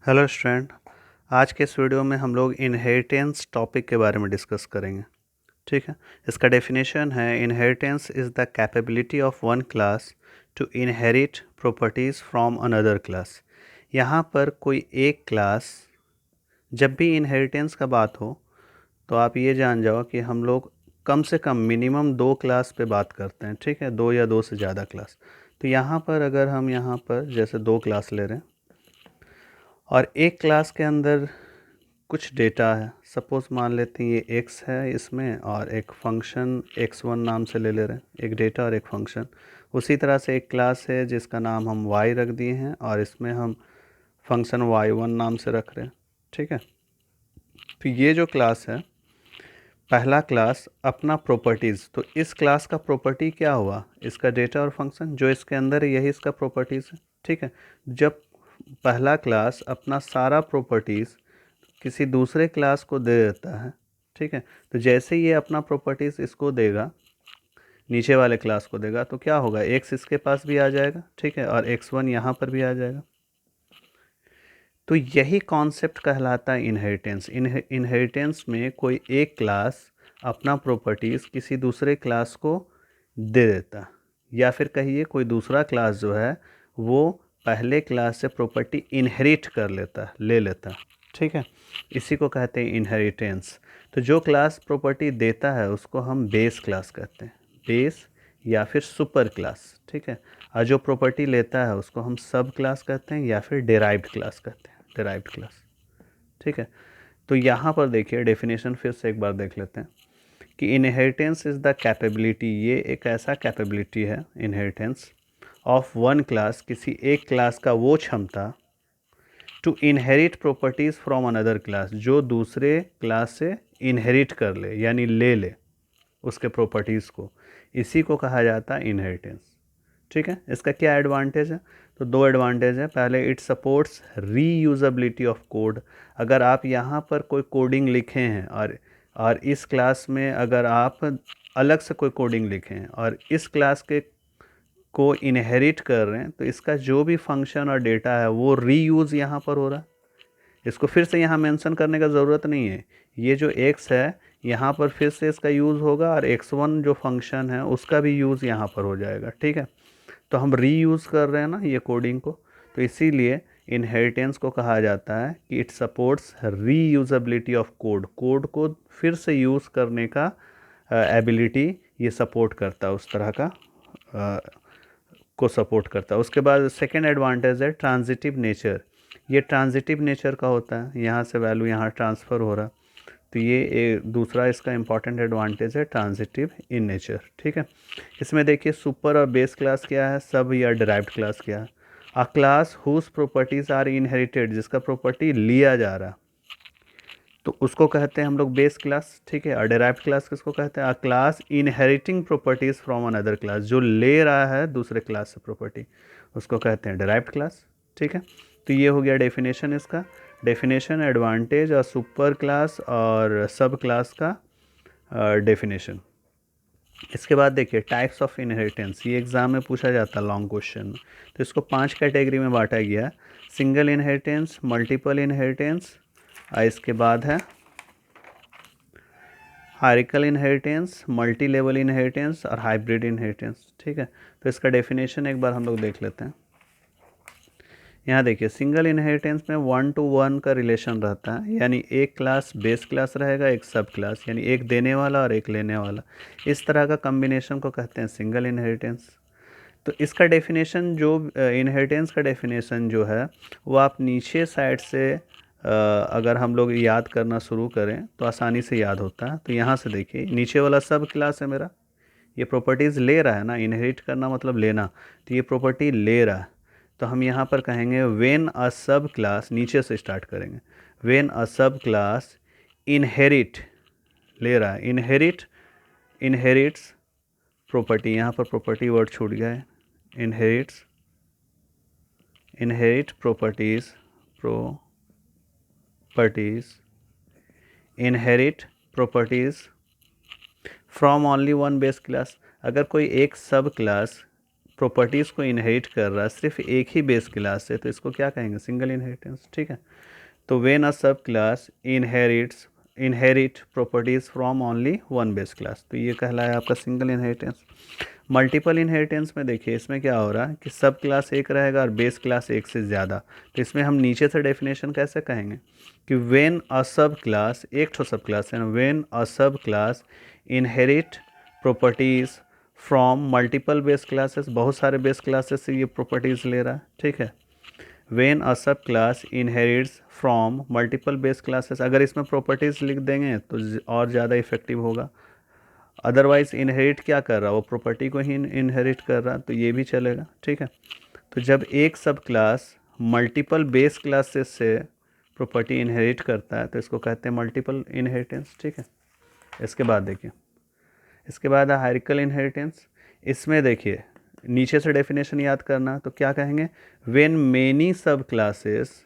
Hello student. आज के इस वीडियो में हम लोग इनहेरिटेंस टॉपिक के बारे में डिस्कस करेंगे। ठीक है। इसका डेफिनेशन है inheritance is the capability of one class to inherit properties from another class. यहाँ पर कोई एक क्लास, जब भी इनहेरिटेंस का बात हो तो आप ये जान जाओ कि हम लोग कम से कम मिनिमम दो क्लास पे बात करते हैं। ठीक है, दो या दो से ज़्यादा क्लास। तो यहाँ पर अगर हम यहाँ पर जैसे दो क्लास ले रहे हैं और एक क्लास के अंदर कुछ डेटा है, सपोज़ मान लेते हैं ये x है इसमें और एक फंक्शन x1 नाम से ले रहे हैं, एक डेटा और एक फंक्शन। उसी तरह से एक क्लास है जिसका नाम हम y रख दिए हैं और इसमें हम फंक्शन y1 नाम से रख रहे हैं। ठीक है। तो ये जो क्लास है, पहला क्लास अपना प्रॉपर्टीज़, तो इस क्लास का प्रॉपर्टी क्या हुआ, इसका डेटा और फंक्शन जो इसके अंदर है यही इसका प्रॉपर्टीज़ है। ठीक है। जब पहला क्लास अपना सारा प्रॉपर्टीज़ किसी दूसरे क्लास को दे देता है, ठीक है, तो जैसे ये अपना प्रॉपर्टीज़ इसको देगा, नीचे वाले क्लास को देगा, तो क्या होगा, x इसके पास भी आ जाएगा। ठीक है, और x1 यहाँ पर भी आ जाएगा। तो यही कॉन्सेप्ट कहलाता है इनहेरिटेंस। इनहेरिटेंस में कोई एक क्लास अपना प्रॉपर्टीज़ किसी दूसरे क्लास को दे देता, या फिर कहिए कोई दूसरा क्लास जो है वो पहले क्लास से प्रॉपर्टी इनहेरिट कर लेता, ले लेता। ठीक है, इसी को कहते हैं इनहेरिटेंस। तो जो क्लास प्रॉपर्टी देता है उसको हम बेस क्लास कहते हैं, बेस या फिर सुपर क्लास। ठीक है, और जो प्रॉपर्टी लेता है उसको हम सब क्लास कहते हैं या फिर डेराइव्ड क्लास कहते हैं, डेराइव्ड क्लास। ठीक है। तो यहाँ पर देखिए डेफिनेशन फिर से एक बार देख लेते हैं कि इनहेरिटेंस इज़ द कैपेबिलिटी, ये एक ऐसा कैपेबिलिटी है इनहेरिटेंस ऑफ वन क्लास, किसी एक क्लास का वो क्षमता, to inherit properties from another class, जो दूसरे क्लास से इनहेरिट कर ले यानी ले ले उसके प्रॉपर्टीज़ को, इसी को कहा जाता है इनहेरिटेंस। ठीक है। इसका क्या एडवांटेज है, तो दो एडवांटेज है। पहले, it supports reusability of code. अगर आप यहाँ पर कोई कोडिंग लिखे हैं और इस क्लास में अगर आप अलग से कोई कोडिंग लिखे हैं और इस क्लास के को इनहेरिट कर रहे हैं, तो इसका जो भी फंक्शन और डेटा है वो रीयूज़ यहाँ पर हो रहा है। इसको फिर से यहाँ मेंशन करने का ज़रूरत नहीं है। ये जो x है यहाँ पर फिर से इसका यूज़ होगा और x1 जो फंक्शन है उसका भी यूज़ यहाँ पर हो जाएगा। ठीक है, तो हम रीयूज़ कर रहे हैं ना ये कोडिंग को, तो इसीलिए इनहेरिटेंस को कहा जाता है कि it supports reusability of code. Code को फिर से यूज़ करने का एबिलिटी ये सपोर्ट करता है, उस तरह का को सपोर्ट करता है। उसके बाद सेकेंड एडवांटेज है ट्रांजिटिव नेचर। ये ट्रांजिटिव नेचर का होता है, यहाँ से वैल्यू यहाँ ट्रांसफ़र हो रहा, तो ये दूसरा इसका इंपॉर्टेंट एडवांटेज है, ट्रांजिटिव इन नेचर। ठीक है। इसमें देखिए सुपर और बेस क्लास क्या है, सब या डिराइव्ड क्लास क्या है। A class whose properties are inherited, जिसका प्रॉपर्टी लिया जा रहा, तो उसको कहते हैं हम लोग बेस क्लास। ठीक है, और डिराइव्ड क्लास किसको कहते हैं, अ class inheriting properties from another class, जो ले रहा है दूसरे क्लास से प्रॉपर्टी, उसको कहते हैं डिराइव्ड क्लास। ठीक है, तो ये हो गया डेफिनेशन इसका। डेफिनेशन, एडवांटेज और सुपर क्लास और सब क्लास का डेफिनेशन। इसके बाद देखिए टाइप्स ऑफ इनहेरिटेंस, ये एग्ज़ाम में पूछा जाता है लॉन्ग क्वेश्चन में। तो इसको 5 कैटेगरी में बांटा गया है। सिंगल इनहेरिटेंस, मल्टीपल इनहेरिटेंस, इसके बाद है hierarchical inheritance, multi level inheritance और हाइब्रिड इनहेरिटेंस। ठीक है, तो इसका डेफिनेशन एक बार हम लोग देख लेते हैं। यहाँ देखिए सिंगल इनहेरिटेंस में 1 to 1 का रिलेशन रहता है, यानी एक क्लास बेस क्लास रहेगा, एक सब क्लास, यानी एक देने वाला और एक लेने वाला, इस तरह का कम्बिनेशन को कहते हैं सिंगल इनहेरिटेंस। तो इसका डेफिनेशन जो इनहेरिटेंस का डेफिनेशन जो है वो आप नीचे साइड से अगर हम लोग याद करना शुरू करें तो आसानी से याद होता है। तो यहाँ से देखिए नीचे वाला सब क्लास है मेरा, ये प्रॉपर्टीज़ ले रहा है ना, इनहेरिट करना मतलब लेना, तो ये प्रॉपर्टी ले रहा है। तो हम यहाँ पर कहेंगे व्हेन अ सब क्लास, नीचे से स्टार्ट करेंगे, व्हेन अ सब क्लास इनहेरिट, ले रहा है, इनहेरिट्स प्रॉपर्टी, यहाँ पर प्रॉपर्टी वर्ड छूट गया है, inherit inherit properties from only one base class. अगर कोई एक सब क्लास प्रॉपर्टीज़ को इनहेरिट कर रहा है सिर्फ एक ही बेस क्लास से, तो इसको क्या कहेंगे, सिंगल इनहेरिटेंस। ठीक है, तो व्हेन अ सब class inherit properties from only one base class, तो ये कहलाया आपका सिंगल इनहेरिटेंस। मल्टीपल इनहेरिटेंस में देखिए इसमें क्या हो रहा है कि सब क्लास एक रहेगा और बेस क्लास एक से ज़्यादा, तो इसमें हम नीचे से डेफिनेशन कैसे कहेंगे कि व्हेन अ सब क्लास, एक ठो सब क्लास है ना, व्हेन अ सब class inherit properties from multiple base classes, बहुत सारे बेस क्लासेस से ये प्रॉपर्टीज़ ले रहा है। ठीक है, व्हेन अ सब class inherits from multiple base classes, अगर इसमें प्रॉपर्टीज़ लिख देंगे तो और ज़्यादा इफेक्टिव होगा। अदरवाइज इनहेरिट क्या कर रहा है, वो प्रॉपर्टी को ही इनहेरिट कर रहा है, तो ये भी चलेगा। ठीक है, तो जब एक सब क्लास मल्टीपल बेस क्लासेस से प्रॉपर्टी इनहेरिट करता है तो इसको कहते हैं मल्टीपल इनहेरिटेंस। ठीक है, इसके बाद देखिए, इसके बाद है हायरार्किकल इनहेरिटेंस। इसमें देखिए नीचे से डेफिनेशन याद करना, तो क्या कहेंगे, व्हेन मेनी सब क्लासेस,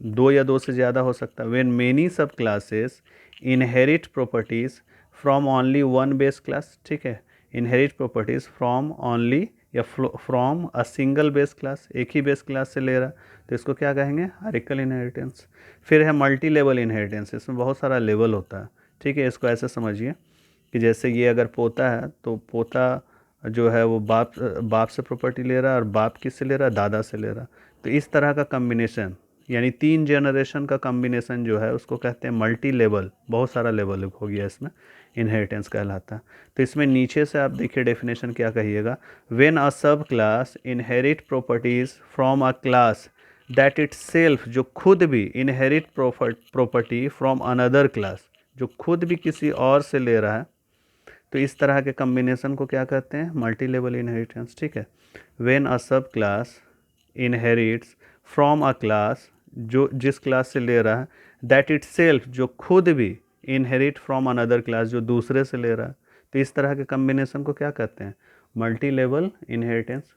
दो या दो से ज़्यादा हो सकता है, व्हेन मेनी सब classes inherit properties from only one base class. ठीक है, इनहेरिट प्रॉपर्टीज़ फ्रॉम ओनली या from a single base class, एक ही बेस क्लास से ले रहा, तो इसको क्या कहेंगे, हायरार्किकल इनहेरिटेंस। फिर है मल्टी लेवल इनहेरिटेंस, इसमें बहुत सारा लेवल होता है। ठीक है, इसको ऐसे समझिए कि जैसे ये अगर पोता है तो पोता जो है वो बाप से प्रॉपर्टी ले रहा है, और बाप किससे ले रहा है, दादा से ले रहा है। तो इस तरह का कम्बिनेशन, यानी 3 जनरेशन का कम्बिनेशन जो है उसको कहते हैं मल्टी लेवल, बहुत सारा लेवल हो गया इसमें, इनहेरिटेंस कहलाता है। तो इसमें नीचे से आप देखिए डेफिनेशन क्या कहिएगा, व्हेन अ सब class inherit properties from a class that it self, जो खुद भी inherit property from another class, जो खुद भी किसी और से ले रहा है, तो इस तरह के कम्बिनेशन को क्या कहते हैं, मल्टी लेवल इनहेरिटेंस। ठीक है, व्हेन अ सब class inherits from a class, जो जिस क्लास से ले रहा है, दैट इट सेल्फ, जो खुद भी इनहेरिट फ्रॉम अनदर क्लास, जो दूसरे से ले रहा है, तो इस तरह के कम्बिनेशन को क्या कहते हैं, मल्टी लेवल इनहेरिटेंस।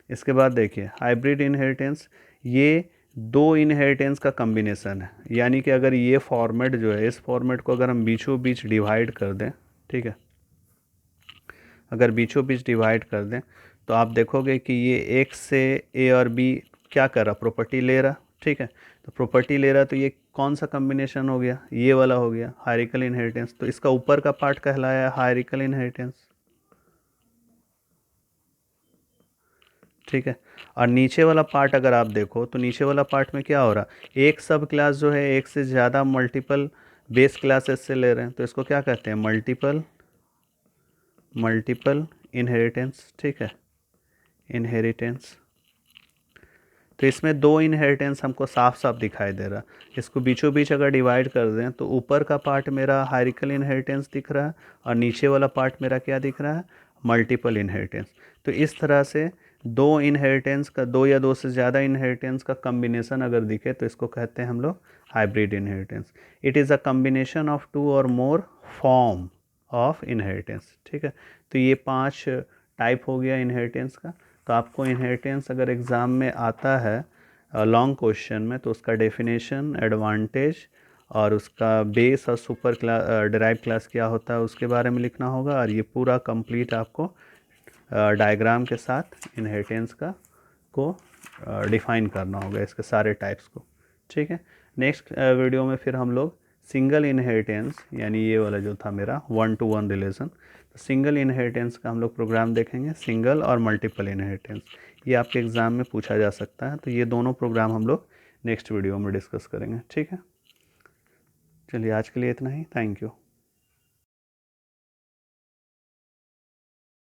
इसके बाद देखिए हाइब्रिड इनहेरिटेंस, ये दो इनहेरिटेंस का कम्बिनेशन है, यानी कि अगर ये फॉर्मेट जो है, इस फॉर्मेट को अगर हम बीचों बीच डिवाइड कर दें, ठीक है, अगर बीचों बीच डिवाइड कर दें तो आप देखोगे कि ये एक से ए और बी क्या कर रहा, प्रॉपर्टी ले रहा। ठीक है, तो प्रॉपर्टी ले रहा, तो ये कौन सा कम्बिनेशन हो गया, ये वाला हो गया हायरार्किकल इनहेरिटेंस। तो इसका ऊपर का पार्ट कहलाया हायरार्किकल इनहेरिटेंस। ठीक है, और नीचे वाला पार्ट अगर आप देखो तो नीचे वाला पार्ट में क्या हो रहा, एक सब क्लास जो है एक से ज़्यादा मल्टीपल बेस क्लासेस से ले रहे हैं, तो इसको क्या कहते हैं, मल्टीपल इनहेरिटेंस। ठीक है, इनहेरिटेंस, तो इसमें दो इनहेरिटेंस हमको साफ साफ दिखाई दे रहा। इसको बीचों बीच अगर डिवाइड कर दें तो ऊपर का पार्ट मेरा हायरार्किकल इनहेरिटेंस दिख रहा है, और नीचे वाला पार्ट मेरा क्या दिख रहा है, मल्टीपल इनहेरिटेंस। तो इस तरह से दो इनहेरिटेंस का, दो या दो से ज़्यादा इनहेरिटेंस का कम्बिनेशन अगर दिखे तो इसको कहते हैं हम लोग hybrid inheritance. It is a combination of two or more form of inheritance. ठीक है, तो ये 5 टाइप हो गया इनहेरिटेंस का। तो आपको इनहेरिटेंस अगर एग्ज़ाम में आता है लॉन्ग क्वेश्चन में, तो उसका डेफिनेशन, एडवांटेज और उसका बेस और सुपर क्लास, डिराइव क्लास क्या होता है उसके बारे में लिखना होगा, और ये पूरा कंप्लीट आपको डायग्राम के साथ इनहेरिटेंस का को डिफाइन करना होगा, इसके सारे टाइप्स को। ठीक है, नेक्स्ट वीडियो में फिर हम लोग सिंगल इनहेरिटेंस, यानी ये वाला जो था मेरा 1-to-1 रिलेशन, तो सिंगल इनहेरिटेंस का हम लोग प्रोग्राम देखेंगे, सिंगल और मल्टीपल इनहेरिटेंस, ये आपके एग्ज़ाम में पूछा जा सकता है। तो ये दोनों प्रोग्राम हम लोग नेक्स्ट वीडियो में डिस्कस करेंगे। ठीक है, चलिए आज के लिए इतना ही, थैंक यू।